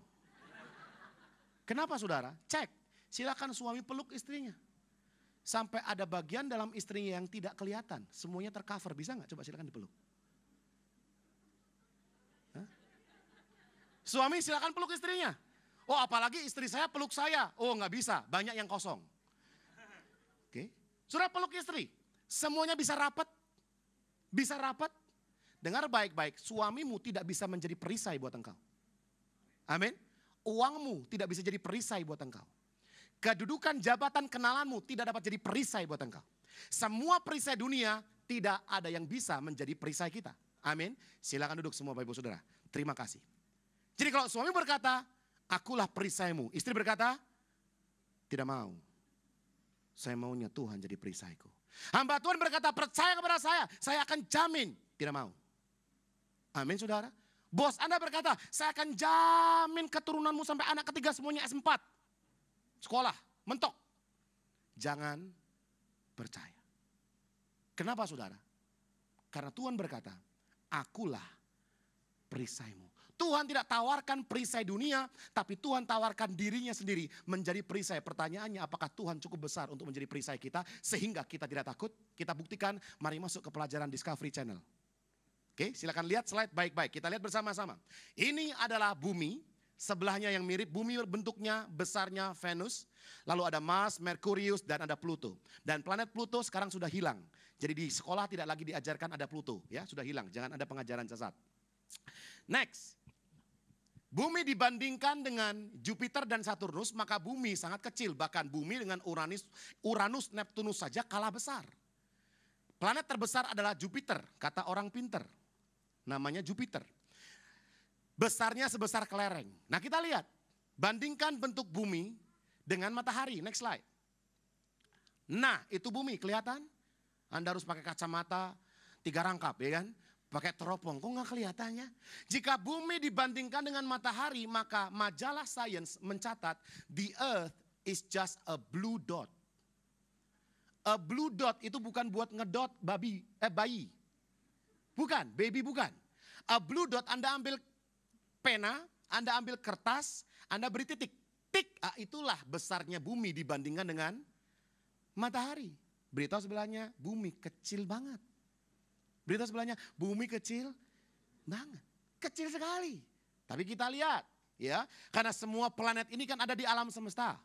Kenapa saudara? Cek, silakan suami peluk istrinya. Sampai ada bagian dalam istrinya yang tidak kelihatan. Semuanya tercover, bisa nggak? Coba silakan dipeluk. Hah? Suami silakan peluk istrinya. Oh apalagi istri saya peluk saya. Oh nggak bisa, banyak yang kosong. Oke, sudah peluk istri. Semuanya bisa rapat. Bisa rapat. Dengar baik-baik, suamimu tidak bisa menjadi perisai buat engkau. Amin. Uangmu tidak bisa jadi perisai buat engkau. Kedudukan jabatan kenalanmu tidak dapat jadi perisai buat engkau. Semua perisai dunia tidak ada yang bisa menjadi perisai kita. Amin. Silakan duduk semua Bapak Ibu Saudara. Terima kasih. Jadi kalau suami berkata, akulah perisaimu. Istri berkata, tidak mau. Saya maunya Tuhan jadi perisaiku. Hamba Tuhan berkata, percaya kepada saya akan jamin. Tidak mau. Amin saudara. Bos Anda berkata, saya akan jamin keturunanmu sampai anak ketiga semuanya S4. Sekolah, mentok. Jangan percaya. Kenapa saudara? Karena Tuhan berkata, akulah perisaimu. Tuhan tidak tawarkan perisai dunia, tapi Tuhan tawarkan dirinya sendiri menjadi perisai. Pertanyaannya, apakah Tuhan cukup besar untuk menjadi perisai kita sehingga kita tidak takut? Kita buktikan, mari masuk ke pelajaran Discovery Channel. Oke, silakan lihat slide baik-baik. Kita lihat bersama-sama. Ini adalah bumi, sebelahnya yang mirip bumi bentuknya besarnya Venus. Lalu ada Mars, Merkurius, dan ada Pluto. Dan planet Pluto sekarang sudah hilang. Jadi di sekolah tidak lagi diajarkan ada Pluto, ya sudah hilang. Jangan ada pengajaran sesat. Next. Bumi dibandingkan dengan Jupiter dan Saturnus, maka bumi sangat kecil. Bahkan bumi dengan Uranus, Neptunus saja kalah besar. Planet terbesar adalah Jupiter, kata orang pinter. Namanya Jupiter. Besarnya sebesar kelereng. Nah kita lihat, bandingkan bentuk bumi dengan matahari. Next slide. Nah itu bumi, kelihatan? Anda harus pakai kacamata 3 rangkap ya kan? Pakai teropong, kok nggak kelihatannya? Jika bumi dibandingkan dengan matahari, maka majalah Science mencatat the earth is just a blue dot. A blue dot itu bukan buat ngedot bayi. Bukan, baby bukan. A blue dot Anda ambil pena, Anda ambil kertas, Anda beri titik. Tik, itulah besarnya bumi dibandingkan dengan matahari. Beritahu sebelahnya, bumi kecil banget. Berita sebelahnya, bumi kecil banget. Kecil sekali. Tapi kita lihat, ya, karena semua planet ini kan ada di alam semesta.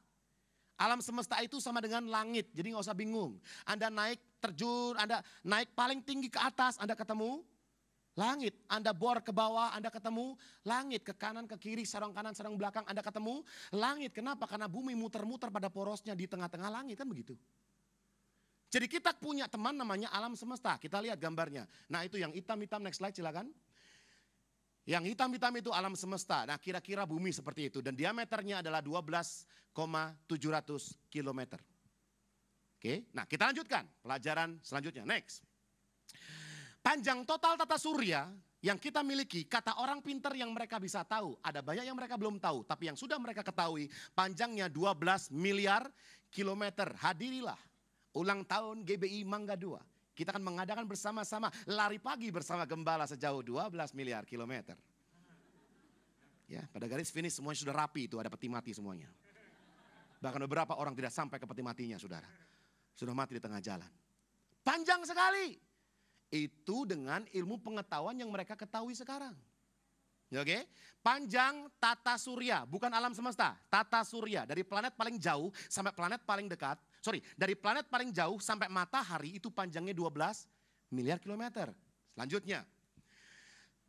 Alam semesta itu sama dengan langit, jadi nggak usah bingung. Anda naik terjun, Anda naik paling tinggi ke atas, Anda ketemu langit. Anda bor ke bawah, Anda ketemu langit. Ke kanan, ke kiri, sarang kanan, sarang belakang, Anda ketemu langit. Kenapa? Karena bumi muter-muter pada porosnya di tengah-tengah langit, kan begitu. Jadi kita punya teman namanya alam semesta. Kita lihat gambarnya. Nah itu yang hitam-hitam, next slide silakan. Yang hitam-hitam itu alam semesta. Nah kira-kira bumi seperti itu. Dan diameternya adalah 12,700 km. Oke, nah kita lanjutkan pelajaran selanjutnya. Next. Panjang total tata surya yang kita miliki, kata orang pintar yang mereka bisa tahu. Ada banyak yang mereka belum tahu, tapi yang sudah mereka ketahui panjangnya 12 miliar kilometer. Hadirilah ulang tahun GBI Mangga 2. Kita akan mengadakan bersama-sama lari pagi bersama gembala sejauh 12 miliar kilometer. Ya, pada garis finish semuanya sudah rapi itu, ada peti mati semuanya. Bahkan beberapa orang tidak sampai ke peti matinya, saudara. Sudah mati di tengah jalan. Panjang sekali. Itu dengan ilmu pengetahuan yang mereka ketahui sekarang. Oke, panjang tata surya, bukan alam semesta. Tata surya, dari planet paling jauh sampai planet paling dekat. Dari planet paling jauh sampai matahari itu panjangnya 12 miliar kilometer. Selanjutnya,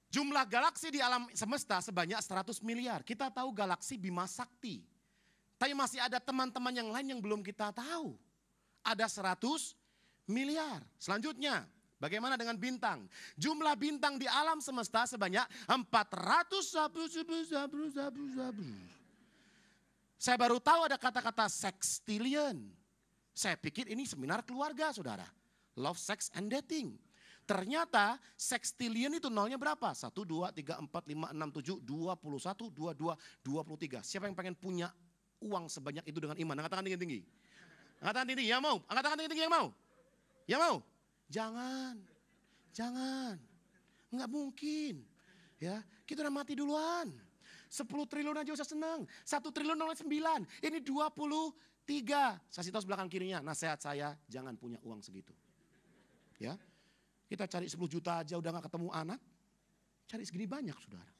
jumlah galaksi di alam semesta sebanyak 100 miliar. Kita tahu galaksi Bima Sakti. Tapi masih ada teman-teman yang lain yang belum kita tahu. Ada 100 miliar. Selanjutnya, Bagaimana dengan bintang? Jumlah bintang di alam semesta sebanyak 400 sabu. Saya baru tahu ada kata-kata sextillion. Saya pikir ini seminar keluarga, saudara. Love, sex, and dating. Ternyata sextillion itu nolnya berapa? 1, 2, 3, 4, 5, 6, 7, 21, 22, 23. Siapa yang pengen punya uang sebanyak itu dengan iman? Angkat tangan tinggi-tinggi. Angkat tangan tinggi, yang mau? Angkat tangan tinggi-tinggi, yang mau? Yang mau? Jangan. Enggak mungkin. Ya, kita udah mati duluan. 10 triliun aja usah senang. 1 triliun 09. Ini 23. Saya kasih tahu sebelah kanan kirinya. Nasihat saya, jangan punya uang segitu. Ya, kita cari 10 juta aja udah gak ketemu anak. Cari segini banyak, saudara.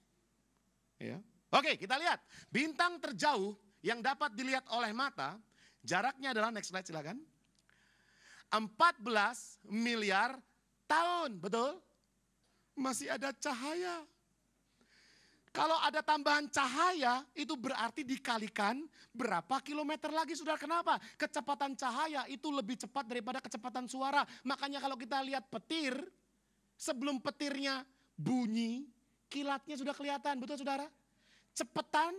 Ya. Oke, kita lihat. Bintang terjauh yang dapat dilihat oleh mata. Jaraknya adalah, next slide silakan. 14 miliar tahun, betul? Masih ada cahaya. Kalau ada tambahan cahaya, itu berarti dikalikan berapa kilometer lagi, saudara. Kenapa? Kecepatan cahaya itu lebih cepat daripada kecepatan suara. Makanya kalau kita lihat petir, sebelum petirnya bunyi, kilatnya sudah kelihatan, betul saudara? Cepetan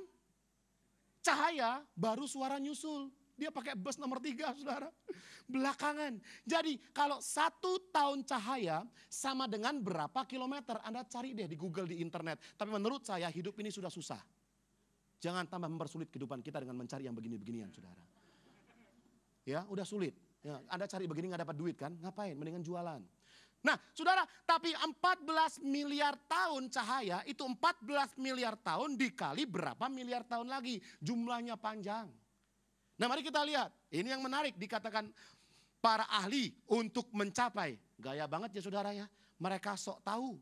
cahaya, baru suara nyusul. Dia pakai bus nomor 3, saudara. Belakangan. Jadi kalau 1 tahun cahaya sama dengan berapa kilometer? Anda cari deh di Google, di internet. Tapi menurut saya hidup ini sudah susah. Jangan tambah mempersulit kehidupan kita dengan mencari yang begini-beginian, saudara. Ya, udah sulit. Ya, Anda cari begini gak dapat duit kan? Ngapain? Mendingan jualan. Nah, saudara, tapi 14 miliar tahun cahaya, itu 14 miliar tahun dikali berapa miliar tahun lagi? Jumlahnya panjang. Nah, mari kita lihat. Ini yang menarik, dikatakan para ahli untuk mencapai. Gaya banget ya saudara ya. Mereka sok tahu.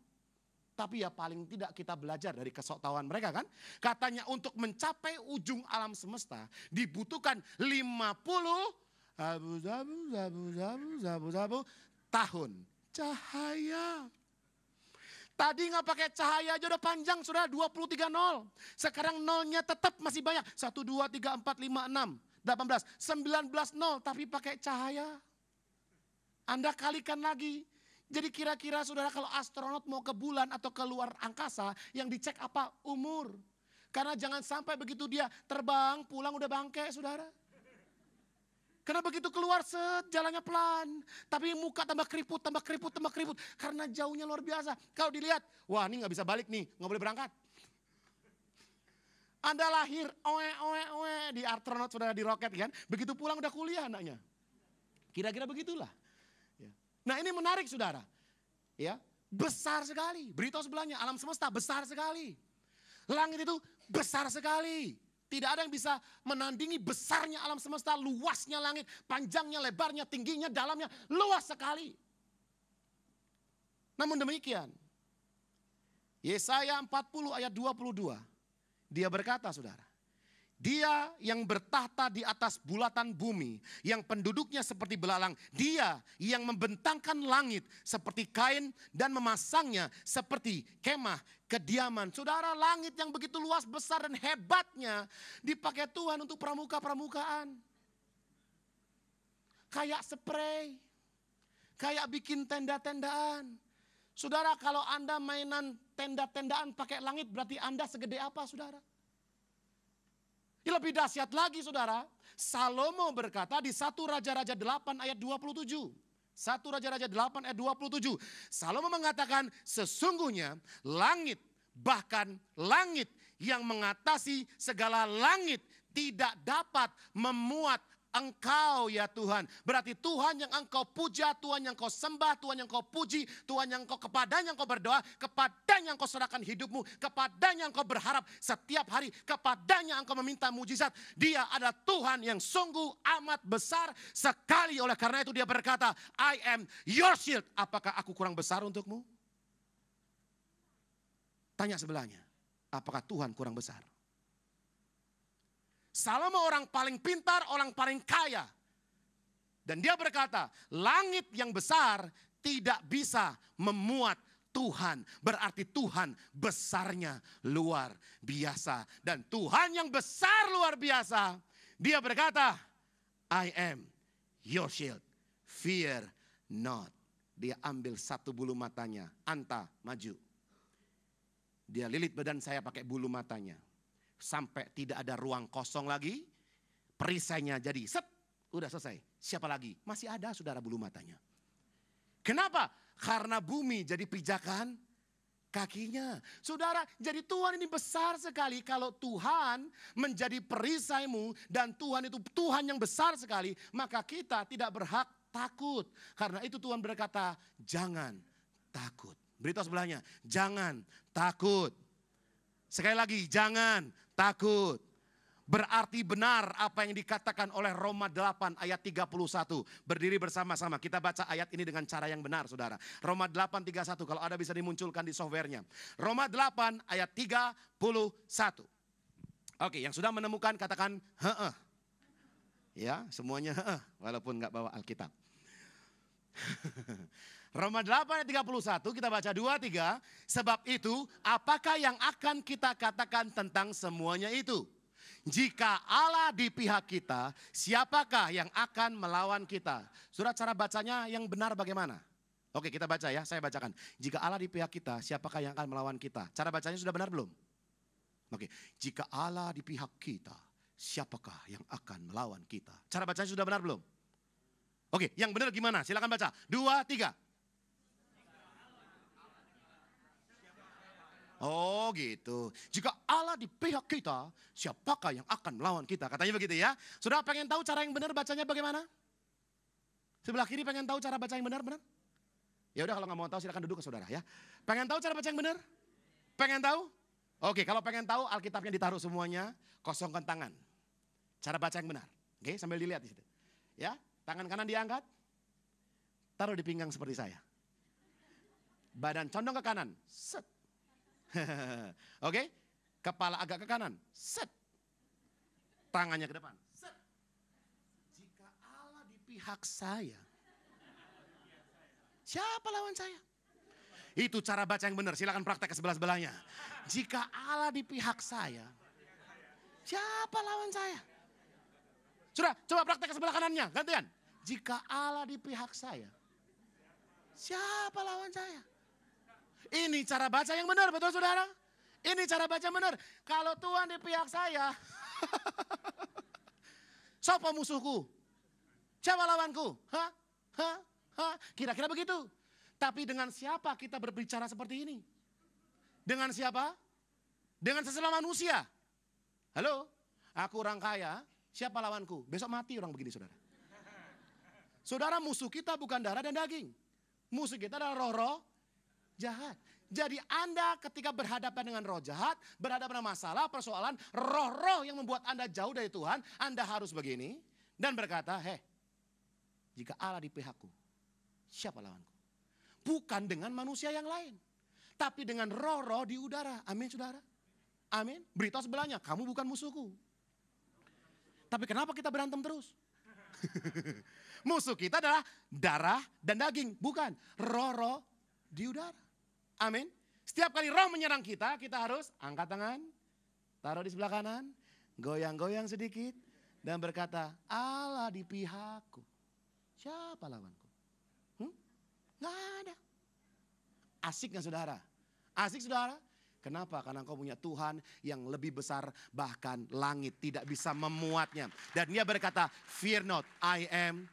Tapi ya paling tidak kita belajar dari kesoktahuan mereka kan. Katanya untuk mencapai ujung alam semesta dibutuhkan 50 tahun cahaya. Tadi nggak pakai cahaya aja udah panjang, saudara, 23 nol. Sekarang nolnya tetap masih banyak. 1, 2, 3, 4, 5, 6, 18, 19 nol, tapi pakai cahaya. Anda kalikan lagi. Jadi kira-kira saudara kalau astronot mau ke bulan atau ke luar angkasa, yang dicek apa? Umur. Karena jangan sampai begitu dia terbang, pulang udah bangke, saudara. Karena begitu keluar jalannya pelan. Tapi muka tambah keriput. Karena jauhnya luar biasa. Kalau dilihat, wah ini gak bisa balik nih, gak boleh berangkat. Anda lahir, di astronot, saudara, di roket kan. Begitu pulang udah kuliah anaknya. Kira-kira begitulah. Nah ini menarik saudara. Ya, besar sekali. Beritahu sebelahnya, alam semesta besar sekali. Langit itu besar sekali. Tidak ada yang bisa menandingi besarnya alam semesta, luasnya langit, panjangnya, lebarnya, tingginya, dalamnya, luas sekali. Namun demikian, Yesaya 40 ayat 22, dia berkata saudara, dia yang bertahta di atas bulatan bumi, yang penduduknya seperti belalang, dia yang membentangkan langit seperti kain dan memasangnya seperti kemah kediaman. Saudara, langit yang begitu luas, besar dan hebatnya dipakai Tuhan untuk pramuka-pramukaan. Kayak spray, kayak bikin tenda-tendaan. Saudara, kalau Anda mainan tenda-tendaan pakai langit, berarti Anda segede apa, saudara? Lebih dahsyat lagi, saudara. Salomo berkata di 1 Raja-Raja 8 ayat 27. 1 Raja-Raja 8 ayat 27. Salomo mengatakan sesungguhnya langit, bahkan langit yang mengatasi segala langit tidak dapat memuat Engkau ya Tuhan. Berarti Tuhan yang engkau puja, Tuhan yang kau sembah, Tuhan yang kau puji, Tuhan yang kau kepadanya kau berdoa, kepadanya kau serahkan hidupmu, kepadanya kau berharap setiap hari, kepadanya engkau meminta mujizat. Dia adalah Tuhan yang sungguh amat besar sekali. Oleh karena itu dia berkata, I am your shield. Apakah aku kurang besar untukmu? Tanya sebelahnya, apakah Tuhan kurang besar? Salomo orang paling pintar, orang paling kaya. Dan dia berkata, langit yang besar tidak bisa memuat Tuhan. Berarti Tuhan besarnya luar biasa. Dan Tuhan yang besar luar biasa, dia berkata, I am your shield, fear not. Dia ambil satu bulu matanya. Anta, maju. Dia lilit badan saya pakai bulu matanya. Sampai tidak ada ruang kosong lagi. Perisainya jadi set. Udah selesai. Siapa lagi? Masih ada saudara bulu matanya. Kenapa? Karena bumi jadi pijakan kakinya. Saudara, jadi Tuhan ini besar sekali. Kalau Tuhan menjadi perisaimu dan Tuhan itu Tuhan yang besar sekali, maka kita tidak berhak takut. Karena itu Tuhan berkata, jangan takut. Beritahu sebelahnya, jangan takut. Sekali lagi, jangan takut. Berarti benar apa yang dikatakan oleh Roma 8 ayat 31. Berdiri bersama-sama. Kita baca ayat ini dengan cara yang benar, saudara. Roma 8:31. Kalau ada bisa dimunculkan di softwarenya. Roma 8 ayat 31. Oke, yang sudah menemukan katakan heeh. Ya, semuanya heeh. Walaupun nggak bawa Alkitab. Roma 8 ayat 31 kita baca 2-3. Sebab itu apakah yang akan kita katakan tentang semuanya itu? Jika Allah di pihak kita, siapakah yang akan melawan kita? Surat cara bacanya yang benar bagaimana? Oke, kita baca ya, saya bacakan. Jika Allah di pihak kita, siapakah yang akan melawan kita? Cara bacanya sudah benar belum? Oke, jika Allah di pihak kita, siapakah yang akan melawan kita? Cara bacanya sudah benar belum? Oke, yang benar gimana? Silakan baca. 2-3. Oh gitu. Jika Allah di pihak kita, siapakah yang akan melawan kita? Katanya begitu ya. Sudah pengen tahu cara yang benar bacanya bagaimana? Sebelah kiri pengen tahu cara baca yang benar-benar? Ya udah kalau nggak mau tahu silakan duduk ke saudara ya. Pengen tahu cara baca yang benar? Pengen tahu? Oke, kalau pengen tahu Alkitabnya ditaruh semuanya, kosongkan tangan. Cara baca yang benar. Oke, sambil dilihat di situ. Ya, tangan kanan diangkat. Taruh di pinggang seperti saya. Badan condong ke kanan. Set. Oke, kepala agak ke kanan, set, tangannya ke depan, set. Jika Allah di pihak saya, siapa lawan saya? Itu cara baca yang benar, silakan praktek ke sebelah-sebelahnya. Jika Allah di pihak saya, siapa lawan saya? Sudah, coba praktek ke sebelah kanannya, gantian. Jika Allah di pihak saya, siapa lawan saya? Ini cara baca yang benar, betul saudara? Ini cara baca yang benar. Kalau Tuhan di pihak saya, siapa musuhku? Siapa lawanku? Hah? Hah? Hah? Kira-kira begitu. Tapi dengan siapa kita berbicara seperti ini? Dengan siapa? Dengan sesama manusia. Halo? Aku orang kaya, siapa lawanku? Besok mati orang begini saudara. Saudara, musuh kita bukan darah dan daging. Musuh kita adalah roh-roh jahat. Jadi Anda ketika berhadapan dengan roh jahat, berhadapan dengan masalah, persoalan, roh-roh yang membuat Anda jauh dari Tuhan, Anda harus begini dan berkata, jika Allah di pihakku, siapa lawanku? Bukan dengan manusia yang lain, tapi dengan roh-roh di udara. Amin saudara? Amin. Beritahu sebelahnya, kamu bukan musuhku. Tapi kenapa kita berantem terus? Musuh kita adalah darah dan daging, bukan roh-roh di udara. Amin. Setiap kali roh menyerang kita, kita harus angkat tangan, taruh di sebelah kanan, goyang-goyang sedikit, dan berkata, Allah di pihakku. Siapa lawanku? Nggak ada. Asik nggak saudara? Asik saudara? Kenapa? Karena engkau punya Tuhan yang lebih besar, bahkan langit tidak bisa memuatnya. Dan dia berkata, fear not, I am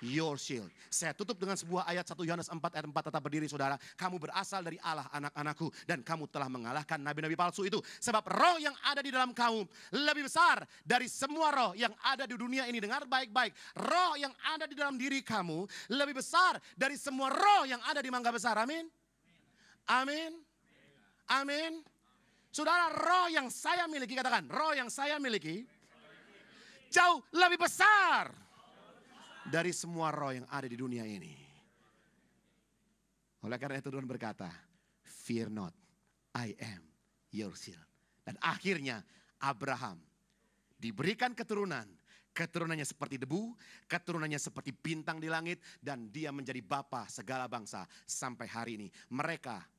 your shield. Saya tutup dengan sebuah ayat 1 Yohanes 4 ayat 4, tetap berdiri saudara. Kamu berasal dari Allah anak-anakku dan kamu telah mengalahkan nabi-nabi palsu itu. Sebab roh yang ada di dalam kamu lebih besar dari semua roh yang ada di dunia ini. Dengar baik-baik. Roh yang ada di dalam diri kamu lebih besar dari semua roh yang ada di Mangga Besar. Amin. Amin. Amin. Saudara, roh yang saya miliki, katakan, roh yang saya miliki jauh lebih besar dari semua roh yang ada di dunia ini. Oleh karena itu Tuhan berkata, fear not, I am your shield. Dan akhirnya Abraham diberikan keturunan. Keturunannya seperti debu, keturunannya seperti bintang di langit. Dan dia menjadi bapa segala bangsa sampai hari ini. Mereka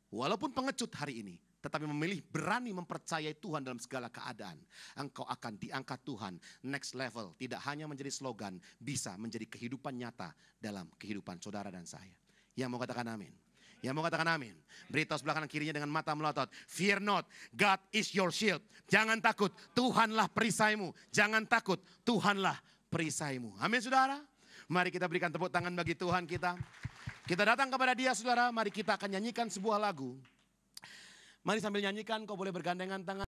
walaupun pengecut hari ini, tetapi memilih berani mempercayai Tuhan dalam segala keadaan. Engkau akan diangkat Tuhan next level. Tidak hanya menjadi slogan, bisa menjadi kehidupan nyata dalam kehidupan saudara dan saya. Yang mau katakan amin. Yang mau katakan amin. Beritahu sebelah kanan kirinya dengan mata melotot. Fear not, God is your shield. Jangan takut, Tuhanlah perisaimu. Jangan takut, Tuhanlah perisaimu. Amin saudara. Mari kita berikan tepuk tangan bagi Tuhan kita. Kita datang kepada Dia saudara. Mari kita akan nyanyikan sebuah lagu. Mari sambil nyanyikan kau boleh bergandengan tangan.